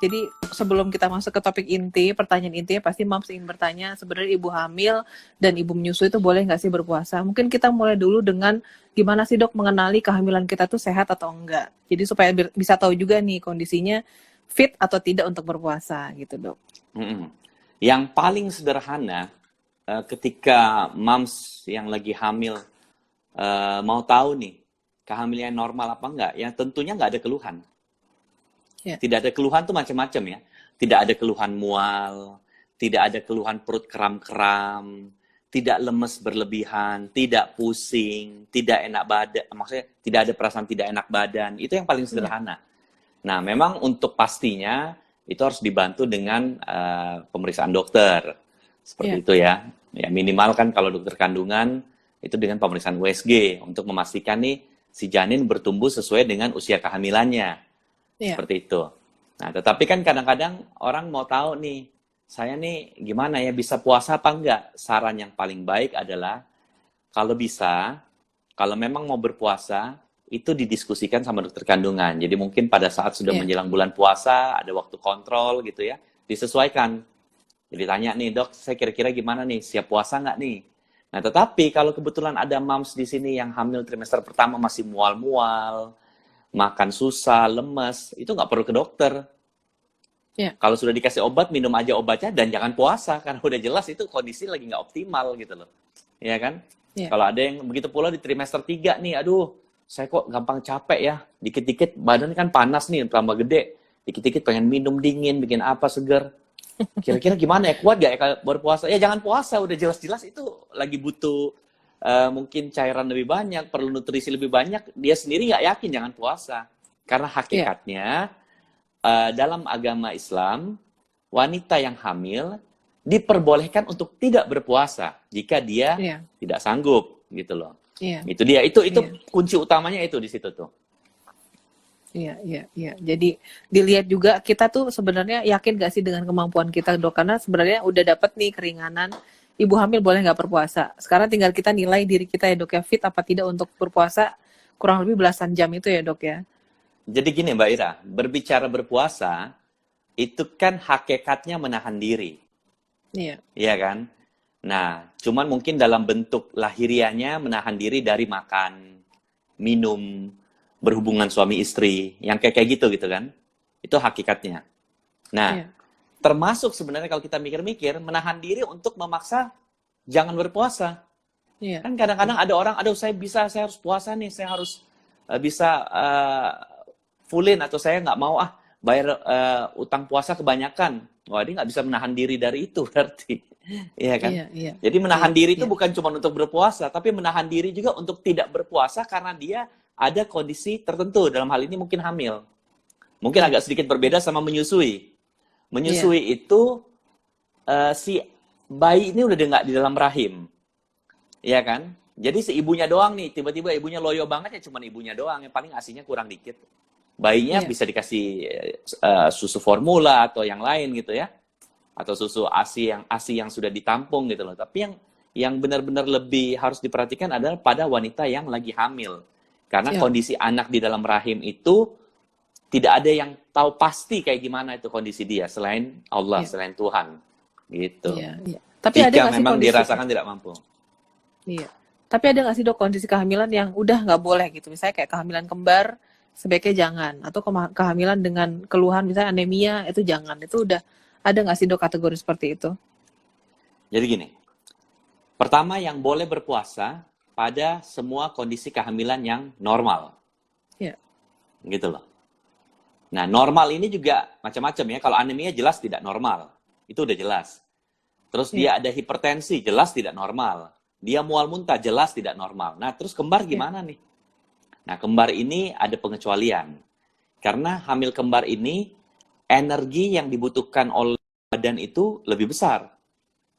Jadi sebelum kita masuk ke topik inti, pertanyaan intinya pasti Mams ingin bertanya, sebenarnya ibu hamil dan ibu menyusui itu boleh nggak sih berpuasa? Mungkin kita mulai dulu dengan gimana sih dok mengenali kehamilan kita tuh sehat atau enggak. Jadi supaya bisa tahu juga nih kondisinya fit atau tidak untuk berpuasa gitu dok. Yang paling sederhana ketika moms yang lagi hamil mau tahu nih kehamilan normal apa enggak, yang tentunya nggak ada keluhan. Tidak ada keluhan tuh macam-macam ya. Tidak ada keluhan mual, tidak ada keluhan perut kram-kram, tidak lemes berlebihan, tidak pusing, tidak enak badan, maksudnya tidak ada perasaan tidak enak badan. Itu yang paling sederhana. Nah, memang untuk pastinya itu harus dibantu dengan pemeriksaan dokter. Seperti itu ya. Ya minimal kan kalau dokter kandungan itu dengan pemeriksaan USG untuk memastikan nih si janin bertumbuh sesuai dengan usia kehamilannya. Seperti itu. Nah, tetapi kan kadang-kadang orang mau tahu nih, saya nih gimana ya, bisa puasa apa enggak? Saran yang paling baik adalah, kalau bisa, kalau memang mau berpuasa, itu didiskusikan sama dokter kandungan. Jadi mungkin pada saat sudah menjelang bulan puasa, ada waktu kontrol gitu ya, disesuaikan. Jadi tanya nih, dok, saya kira-kira gimana nih, siap puasa nggak nih? Nah, tetapi kalau kebetulan ada moms di sini yang hamil trimester pertama masih mual-mual, makan susah, lemes, itu nggak perlu ke dokter. Kalau sudah dikasih obat, minum aja obatnya dan jangan puasa, karena udah jelas itu kondisi lagi nggak optimal gitu loh. Ya kan? Kalau ada yang begitu pula di trimester 3 nih, aduh, saya kok gampang capek ya, dikit-dikit badan kan panas nih, tambah gede, dikit-dikit pengen minum dingin, bikin apa seger. Kira-kira gimana ya, kuat gak ya kalau berpuasa? Ya jangan puasa, udah jelas-jelas itu lagi butuh mungkin cairan lebih banyak, perlu nutrisi lebih banyak, dia sendiri nggak yakin jangan puasa. Karena hakikatnya dalam agama Islam, wanita yang hamil diperbolehkan untuk tidak berpuasa jika dia tidak sanggup, gitu loh. Itu dia, itu kunci utamanya itu di situ tuh. Iya. Jadi dilihat juga kita tuh sebenarnya yakin gak sih dengan kemampuan kita dok, karena sebenarnya udah dapet nih keringanan. Ibu hamil boleh nggak berpuasa. Sekarang tinggal kita nilai diri kita ya dok ya, fit apa tidak untuk berpuasa kurang lebih belasan jam itu ya dok ya. Jadi gini Mbak Ira, berbicara berpuasa, itu kan hakikatnya menahan diri. Iya kan? Nah, cuman mungkin dalam bentuk lahirianya menahan diri dari makan, minum, berhubungan suami istri, yang kayak gitu kan. Itu hakikatnya. Nah, termasuk sebenarnya kalau kita mikir-mikir, menahan diri untuk memaksa jangan berpuasa. Kan kadang-kadang ada orang, aduh saya harus puasa nih, saya harus bisa fullin, atau saya nggak mau bayar utang puasa kebanyakan. Wah, dia nggak bisa menahan diri dari itu berarti. Iya kan? Jadi menahan diri itu bukan cuma untuk berpuasa, tapi menahan diri juga untuk tidak berpuasa karena dia ada kondisi tertentu, dalam hal ini mungkin hamil. Mungkin agak sedikit berbeda sama menyusui. Menyusui itu si bayi ini udah nggak di dalam rahim, ya kan? Jadi si ibunya doang nih, tiba-tiba ibunya loyo banget ya, cuman ibunya doang yang paling asinya kurang dikit. Bayinya bisa dikasih susu formula atau yang lain gitu ya, atau susu ASI yang sudah ditampung gitu loh. Tapi yang benar-benar lebih harus diperhatikan adalah pada wanita yang lagi hamil, karena kondisi anak di dalam rahim itu tidak ada yang tahu pasti kayak gimana itu kondisi dia selain Allah, selain Tuhan, gitu. Tapi jika ada nggak sih memang kondisi dirasakan tidak mampu. Tapi ada nggak sih dok kondisi kehamilan yang udah nggak boleh gitu, misalnya kayak kehamilan kembar sebaiknya jangan, atau kehamilan dengan keluhan misalnya anemia itu jangan, itu udah ada nggak sih dok kategori seperti itu? Jadi gini, pertama yang boleh berpuasa pada semua kondisi kehamilan yang normal, gitu loh. Nah, normal ini juga macam-macam ya. Kalau anemia jelas tidak normal. Itu udah jelas. Terus dia ada hipertensi, jelas tidak normal. Dia mual muntah, jelas tidak normal. Nah, terus kembar gimana nih? Nah, kembar ini ada pengecualian. Karena hamil kembar ini, energi yang dibutuhkan oleh badan itu lebih besar.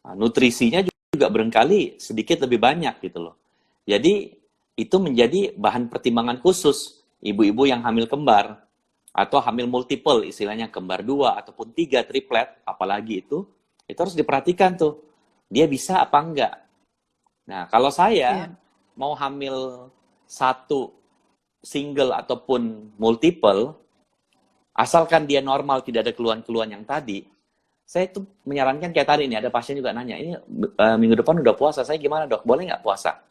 Nah, nutrisinya juga barangkali sedikit lebih banyak gitu loh. Jadi, itu menjadi bahan pertimbangan khusus ibu-ibu yang hamil kembar. Atau hamil multiple, istilahnya kembar 2 ataupun 3 triplet, apalagi itu harus diperhatikan tuh. Dia bisa apa enggak? Nah, kalau saya mau hamil 1 single ataupun multiple, Asalkan dia normal, tidak ada keluhan-keluhan yang tadi, saya itu menyarankan kayak tadi nih, ada pasien juga nanya, ini minggu depan udah puasa, saya gimana dok, boleh nggak puasa?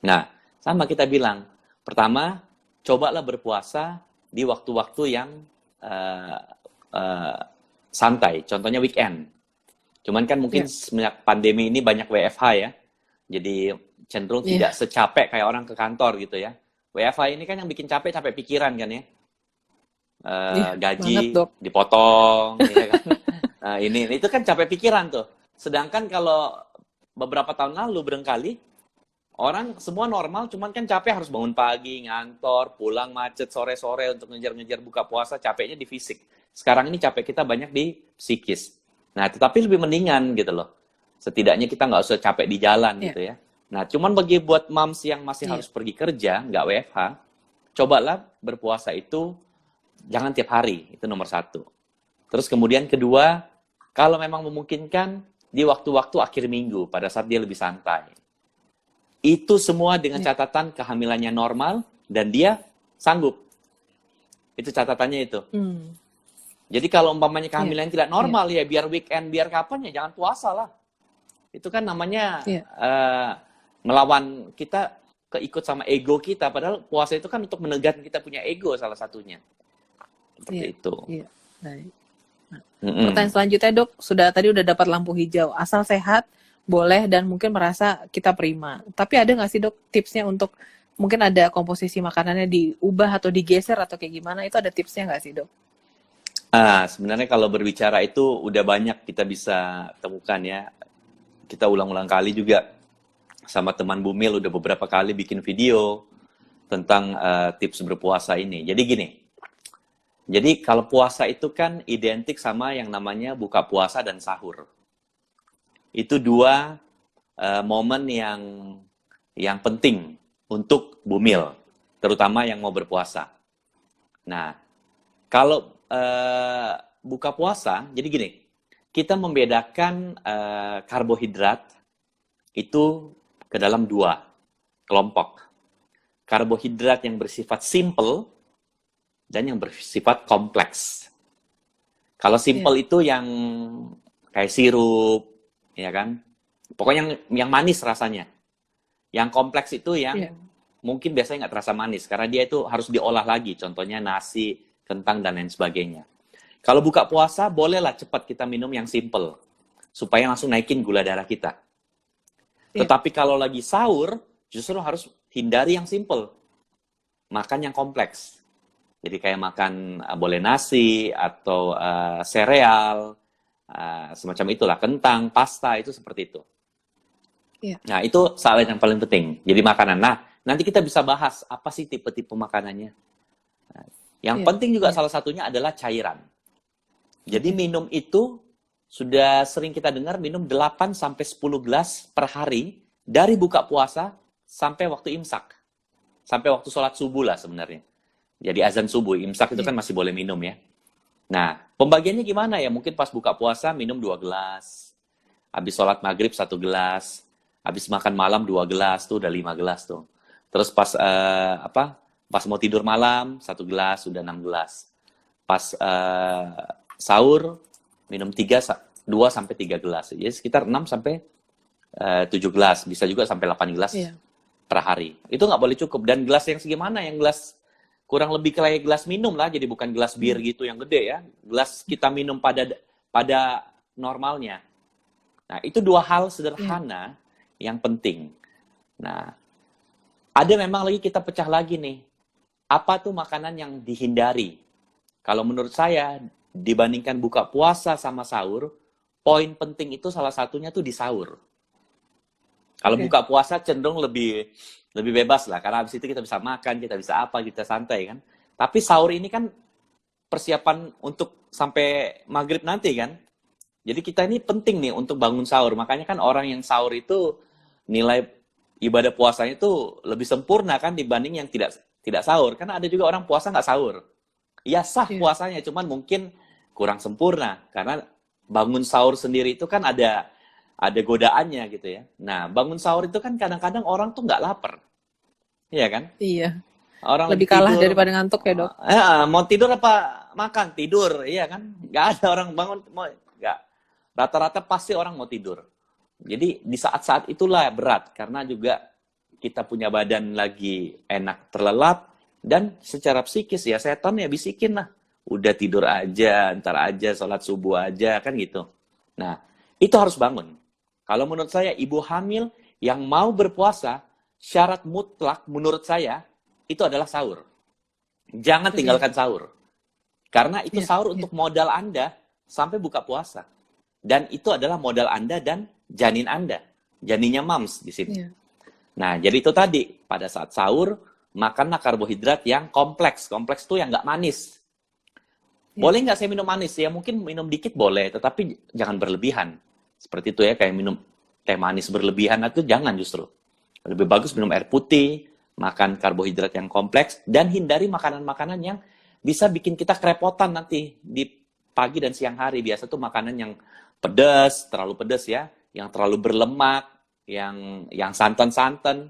Nah, sama kita bilang, pertama, cobalah berpuasa di waktu-waktu yang eh, eh, santai, contohnya weekend. Cuman kan mungkin Ya, semenjak pandemi ini banyak WFH ya, jadi cenderung tidak iya, secapek kayak orang ke kantor gitu ya. WFH ini kan yang bikin capek pikiran kan ya. iya banget Gaji dok. dipotong, ya kan. Ini itu kan capek pikiran tuh. Sedangkan kalau beberapa tahun lalu barangkali orang semua normal, cuman kan capek harus bangun pagi, ngantor, pulang macet sore-sore untuk ngejar-ngejar buka puasa, capeknya di fisik. Sekarang ini capek kita banyak di psikis. Nah, tetapi lebih mendingan gitu loh. Setidaknya kita nggak usah capek di jalan Iya, gitu ya. Nah, cuman bagi buat moms yang masih iya, harus pergi kerja, nggak WFH, cobalah berpuasa itu jangan tiap hari, itu nomor satu. Terus kemudian kedua, kalau memang memungkinkan, di waktu-waktu akhir minggu, pada saat dia lebih santai. Itu semua dengan iya. catatan kehamilannya normal dan dia sanggup. Itu catatannya itu. Hmm, Jadi kalau umpamanya iya, kehamilan tidak iya, normal ya biar weekend, biar kapan ya jangan puasa lah. Itu kan namanya iya, melawan kita keikut sama ego kita. Padahal puasa itu kan untuk menekan kita punya ego salah satunya. Seperti iya, itu. iya. Baik. Nah, pertanyaan Mm-mm. selanjutnya dok, tadi udah dapat lampu hijau, asal sehat, boleh dan mungkin merasa kita prima. Tapi ada nggak sih dok tipsnya untuk mungkin ada komposisi makanannya diubah atau digeser atau kayak gimana? Itu ada tipsnya nggak sih dok? Sebenarnya kalau berbicara itu udah banyak kita bisa temukan ya. Kita ulang-ulang kali juga sama teman Bumil udah beberapa kali bikin video tentang tips berpuasa ini. Jadi gini, jadi kalau puasa itu kan identik sama yang namanya buka puasa dan sahur. Itu dua momen yang penting untuk Bumil, terutama yang mau berpuasa. Nah, kalau buka puasa, jadi gini, kita membedakan karbohidrat itu ke dalam dua kelompok. Karbohidrat yang bersifat simple dan yang bersifat kompleks. Kalau Iya, simple itu yang kayak sirup, ya kan? Pokoknya yang manis rasanya. Yang kompleks itu iya, yang mungkin biasanya nggak terasa manis karena dia itu harus diolah lagi. Contohnya nasi, kentang dan lain sebagainya. Kalau buka puasa bolehlah cepat kita minum yang simple supaya langsung naikin gula darah kita. iya, Tetapi kalau lagi sahur justru harus hindari yang simple, makan yang kompleks. Jadi kayak makan boleh nasi atau sereal, semacam itulah, kentang, pasta, itu seperti itu. iya, Nah, itu salah yang paling penting. Jadi makanan. Nah, nanti kita bisa bahas apa sih tipe-tipe makanannya. Yang iya, penting juga iya, salah satunya adalah cairan. Jadi iya, minum itu sudah sering kita dengar minum 8 sampai 10 gelas per hari dari buka puasa sampai waktu imsak. Sampai waktu sholat subuh lah sebenarnya. Jadi azan subuh, imsak itu iya, kan masih boleh minum ya. Nah, pembagiannya gimana ya? Mungkin pas buka puasa minum 2 gelas. Habis sholat maghrib 1 gelas. Habis makan malam 2 gelas, tuh udah 5 gelas tuh. Terus pas pas mau tidur malam 1 gelas, sudah 6 gelas. Pas sahur minum 2 sampai 3 gelas. Jadi sekitar 6 sampai 7 gelas. Bisa juga sampai 8 gelas iya, per hari. Itu nggak boleh cukup. Dan gelas yang segimana? Yang gelas kurang lebih kayak gelas minum lah, jadi bukan gelas bir hmm, gitu yang gede ya. Gelas kita minum pada normalnya. Nah, itu dua hal iya, sederhana yang penting. Nah, ada memang lagi kita pecah lagi nih. Apa tuh makanan yang dihindari? Kalau menurut saya, dibandingkan buka puasa sama sahur, poin penting itu salah satunya tuh di sahur. Kalau oke, buka puasa cenderung lebih bebas lah, karena habis itu kita bisa makan, kita bisa apa, kita santai kan. Tapi sahur ini kan persiapan untuk sampai maghrib nanti kan. Jadi kita ini penting nih untuk bangun sahur. Makanya kan orang yang sahur itu nilai ibadah puasanya itu lebih sempurna kan dibanding yang tidak tidak sahur. Karena ada juga orang puasa nggak sahur. Ya sah iya, puasanya, cuman mungkin kurang sempurna. Karena bangun sahur sendiri itu kan ada godaannya gitu ya. Nah, bangun sahur itu kan kadang-kadang orang tuh nggak lapar. Iya kan? iya, Orang lagi Lebih kalah tidur, daripada ngantuk ya, Dok? mau tidur apa makan? Tidur, iya kan? Nggak ada orang bangun, nggak. Rata-rata pasti orang mau tidur. Jadi di saat-saat itulah berat, karena juga kita punya badan lagi enak terlelap, dan secara psikis ya setan ya bisikin lah. Udah tidur aja, ntar aja, sholat subuh aja, kan gitu. Nah, itu harus bangun. Kalau menurut saya, ibu hamil yang mau berpuasa, syarat mutlak menurut saya, itu adalah sahur. Jangan Iya, tinggalkan sahur. Karena itu iya, sahur iya, untuk modal Anda sampai buka puasa. Dan itu adalah modal Anda dan janin Anda. Janinnya mams di sini. iya, Nah, jadi itu tadi. Pada saat sahur, makanlah karbohidrat yang kompleks. Kompleks itu yang nggak manis. iya, Boleh nggak saya minum manis? Ya mungkin minum dikit boleh, tetapi jangan berlebihan. Seperti itu ya, kayak minum teh manis berlebihan itu jangan justru. Lebih bagus minum air putih, makan karbohidrat yang kompleks, dan hindari makanan-makanan yang bisa bikin kita kerepotan nanti di pagi dan siang hari. Biasa tuh makanan yang pedas, terlalu pedas ya, yang terlalu berlemak, yang santan-santan.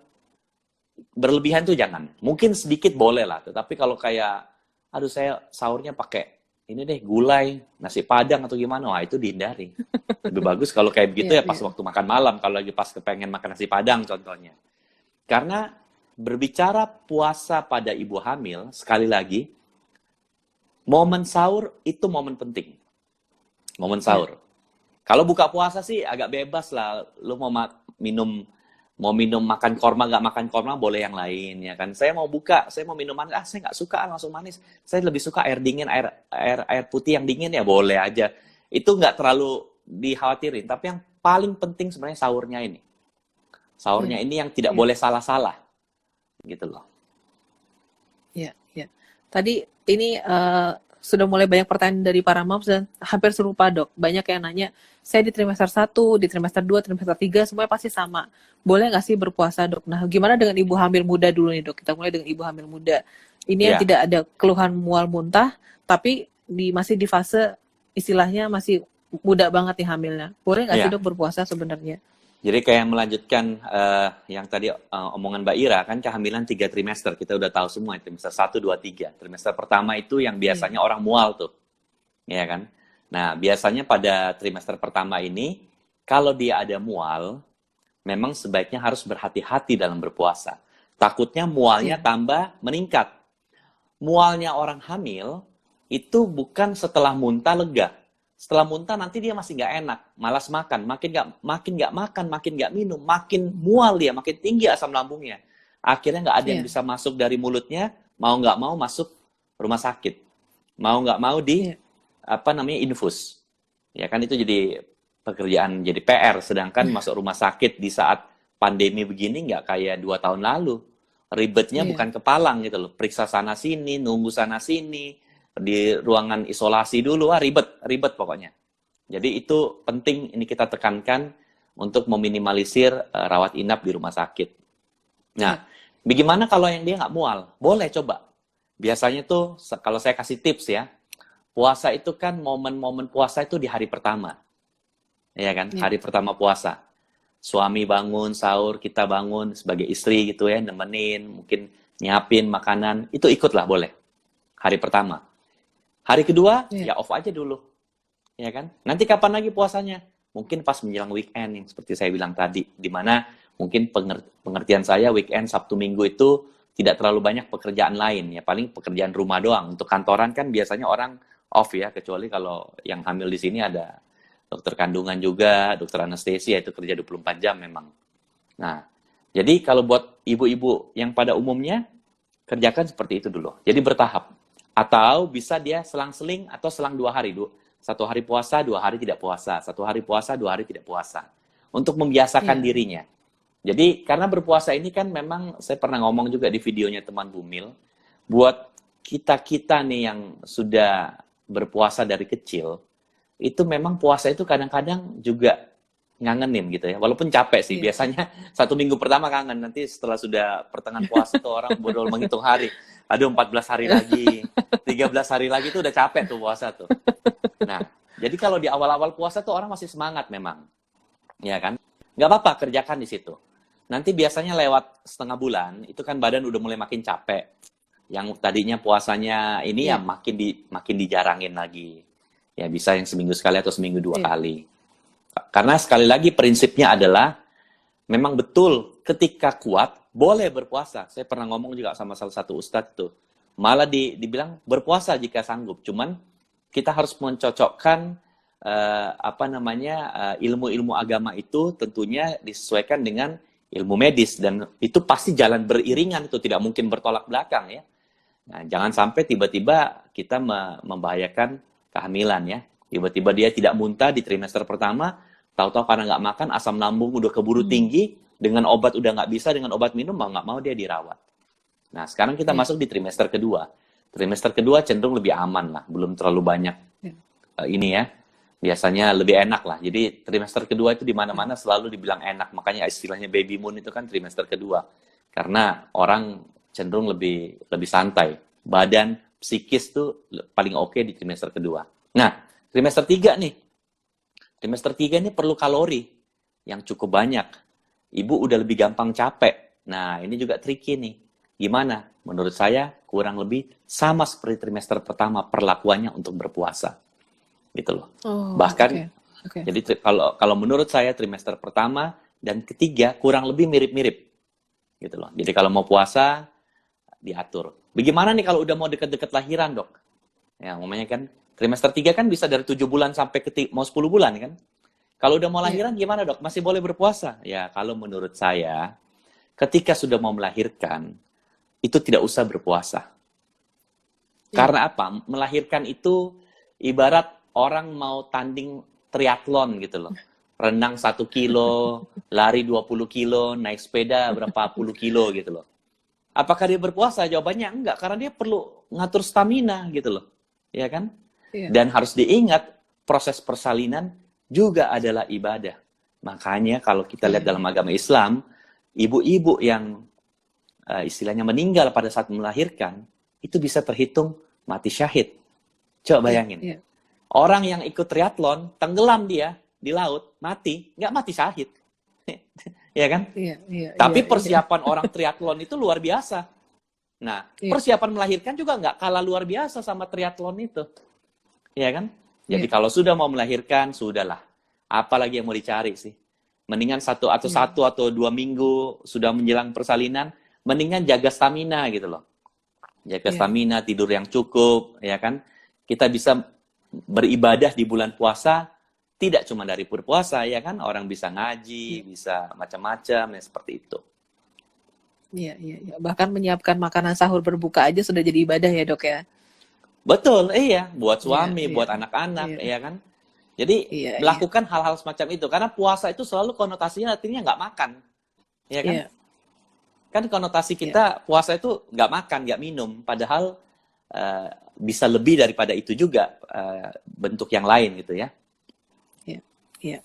Berlebihan tuh jangan. Mungkin sedikit boleh lah, tetapi kalau kayak, aduh saya sahurnya pakai ini deh, gulai, nasi padang atau gimana, wah itu dihindari. Lebih bagus kalau kayak begitu iya, ya pas iya, waktu makan malam, kalau lagi pas kepengen makan nasi padang contohnya. Karena berbicara puasa pada ibu hamil, sekali lagi, momen sahur itu momen penting. Momen iya, sahur. Kalau buka puasa sih agak bebas lah. Lu mau minum makan korma, nggak makan korma boleh yang lain ya kan. Saya mau buka, saya mau minum manis, saya nggak suka langsung manis. Saya lebih suka air dingin, air putih yang dingin ya boleh aja. Itu nggak terlalu dikhawatirin. Tapi yang paling penting sebenarnya sahurnya ini. Sahurnya iya, ini yang tidak iya, boleh salah-salah gitu loh. iya, iya. Tadi ini sudah mulai banyak pertanyaan dari para moms dan hampir serupa, Dok. Banyak yang nanya, saya di trimester 1, di trimester 2, trimester 3, semuanya pasti sama. Boleh nggak sih berpuasa, Dok? Nah, gimana dengan ibu hamil muda dulu nih, Dok? Kita mulai dengan ibu hamil muda. Ini yang Ya, tidak ada keluhan mual muntah, tapi masih di fase istilahnya masih muda banget nih hamilnya. Boleh nggak sih, ya. Dok, berpuasa sebenarnya? Jadi kayak melanjutkan yang tadi omongan Mbak Ira, kan kehamilan 3 trimester, kita udah tahu semua, trimester 1, 2, 3. Trimester pertama itu yang Iya, biasanya orang mual tuh, ya kan? Nah, biasanya pada trimester pertama ini, kalau dia ada mual, memang sebaiknya harus berhati-hati dalam berpuasa. Takutnya mualnya iya, tambah meningkat. Mualnya orang hamil, itu bukan setelah muntah lega. Setelah muntah nanti dia masih nggak enak, malas makan, makin nggak makan, makin nggak minum, makin mual dia, makin tinggi asam lambungnya. Akhirnya nggak ada yang iya, bisa masuk dari mulutnya, mau nggak mau masuk rumah sakit, mau nggak mau di iya. apa namanya infus. Ya kan itu jadi pekerjaan, jadi PR. Sedangkan masuk rumah sakit di saat pandemi begini nggak kayak 2 tahun lalu. Ribetnya Iya, bukan kepalang gitu loh, periksa sana sini, nunggu sana sini di ruangan isolasi dulu, ribet, ribet pokoknya. Jadi itu penting ini kita tekankan untuk meminimalisir rawat inap di rumah sakit. iya, Nah, bagaimana kalau yang dia nggak mual? Boleh coba. Biasanya tuh kalau saya kasih tips ya, puasa itu kan momen-momen puasa itu di hari pertama, ya kan? iya, Hari pertama puasa. Suami bangun, sahur, kita bangun sebagai istri gitu ya, nemenin, mungkin nyiapin makanan, itu ikutlah boleh. Hari pertama. Hari kedua, iya, ya off aja dulu. Ya kan? Nanti kapan lagi puasanya? Mungkin pas menjelang weekend yang seperti saya bilang tadi. Di mana mungkin pengertian saya weekend, Sabtu, Minggu itu tidak terlalu banyak pekerjaan lain. Ya paling pekerjaan rumah doang. Untuk kantoran kan biasanya orang off ya. Kecuali kalau yang hamil di sini ada dokter kandungan juga, dokter anestesi, ya itu kerja 24 jam memang. Nah, jadi kalau buat ibu-ibu yang pada umumnya, kerjakan seperti itu dulu. Jadi bertahap. Atau bisa dia selang-seling atau selang 2 hari. 1 hari puasa, 2 hari tidak puasa. 1 hari puasa, 2 hari tidak puasa. Untuk membiasakan iya, dirinya. Jadi karena berpuasa ini kan memang, saya pernah ngomong juga di videonya teman Bumil, buat kita-kita nih yang sudah berpuasa dari kecil, itu memang puasa itu kadang-kadang juga ngangenin gitu ya. Walaupun capek sih, iya. biasanya 1 minggu pertama kangen, nanti setelah sudah pertengahan puasa tuh orang baru menghitung hari. Aduh 14 hari lagi, 13 hari lagi tuh udah capek tuh puasa tuh. Nah, jadi kalau di awal-awal puasa tuh orang masih semangat memang. Ya kan? Nggak apa-apa, kerjakan di situ. Nanti biasanya lewat setengah bulan, itu kan badan udah mulai makin capek. Yang tadinya puasanya ini ya Iya, makin dijarangin lagi. Ya bisa yang seminggu sekali atau seminggu dua iya. kali. Karena sekali lagi prinsipnya adalah memang betul ketika kuat boleh berpuasa. Saya pernah ngomong juga sama salah satu ustadz tuh. Malah dibilang berpuasa jika sanggup. Cuman kita harus mencocokkan ilmu-ilmu agama itu tentunya disesuaikan dengan ilmu medis dan itu pasti jalan beriringan itu tidak mungkin bertolak belakang ya. Nah, jangan sampai tiba-tiba kita membahayakan kehamilan ya. Tiba-tiba dia tidak muntah di trimester pertama, tahu-tahu karena nggak makan, asam lambung udah keburu Hmm. tinggi, dengan obat udah nggak bisa, dengan obat minum mau nggak mau dia dirawat. Nah, sekarang kita Iya, masuk di trimester kedua. Trimester kedua cenderung lebih aman lah, belum terlalu banyak iya, ini ya. Biasanya lebih enak lah. Jadi trimester kedua itu di mana-mana selalu dibilang enak. Makanya istilahnya baby moon itu kan trimester kedua. Karena orang cenderung lebih santai. Badan, psikis tuh paling oke di trimester kedua. Nah, trimester 3 nih. Trimester 3 ini perlu kalori yang cukup banyak. Ibu udah lebih gampang capek. Nah, ini juga tricky nih. Gimana? Menurut saya kurang lebih sama seperti trimester pertama perlakuannya untuk berpuasa. Gitu loh. oh, Bahkan oke, oke. jadi kalau menurut saya trimester pertama dan ketiga kurang lebih mirip-mirip gitu loh. Jadi kalau mau puasa diatur. Bagaimana nih kalau udah mau deket-deket lahiran, Dok? Ya, umumnya kan trimester 3 kan bisa dari 7 bulan sampai mau 10 bulan kan? Kalau udah mau Iya, lahiran gimana, Dok? Masih boleh berpuasa? Ya, kalau menurut saya ketika sudah mau melahirkan itu tidak usah berpuasa. iya. Karena apa? Melahirkan itu ibarat orang mau tanding triathlon gitu loh. Renang 1 kilo, lari 20 kilo, naik sepeda berapa puluh kilo gitu loh. Apakah dia berpuasa? Jawabannya enggak, karena dia perlu ngatur stamina gitu loh. Ya kan? Iya, Dan harus diingat, proses persalinan juga adalah ibadah. Makanya kalau kita iya, lihat dalam iya. agama Islam, ibu-ibu yang istilahnya meninggal pada saat melahirkan, itu bisa terhitung mati syahid. Coba Iya, bayangin. iya. Orang yang ikut triathlon, tenggelam dia di laut, mati, nggak mati syahid. Ya kan? Iya, iya, iya, Tapi iya. persiapan orang triathlon itu luar biasa. Nah, Iya, persiapan melahirkan juga nggak kalah luar biasa sama triathlon itu. Ya kan? Jadi iya, kalau sudah mau melahirkan, sudahlah. Apalagi yang mau dicari sih? Mendingan satu iya, atau 2 minggu sudah menjelang persalinan, mendingan jaga stamina gitu loh. Jaga iya, stamina, tidur yang cukup, ya kan? Kita bisa beribadah di bulan puasa, tidak cuma dari berpuasa, ya kan? Orang bisa iya, ngaji, bisa macam-macam, ya seperti itu. iya, iya, iya. Bahkan menyiapkan makanan sahur berbuka aja sudah jadi ibadah ya, Dok ya. Betul, iya. Buat Iya, suami, iya, buat anak-anak, iya, ya kan? Jadi, iya, iya, melakukan hal-hal semacam itu. Karena puasa itu selalu konotasinya artinya nggak makan, ya kan? iya, Kan konotasi iya, kita puasa itu nggak makan, nggak minum. Padahal bisa lebih daripada itu juga bentuk yang lain gitu ya. iya, iya.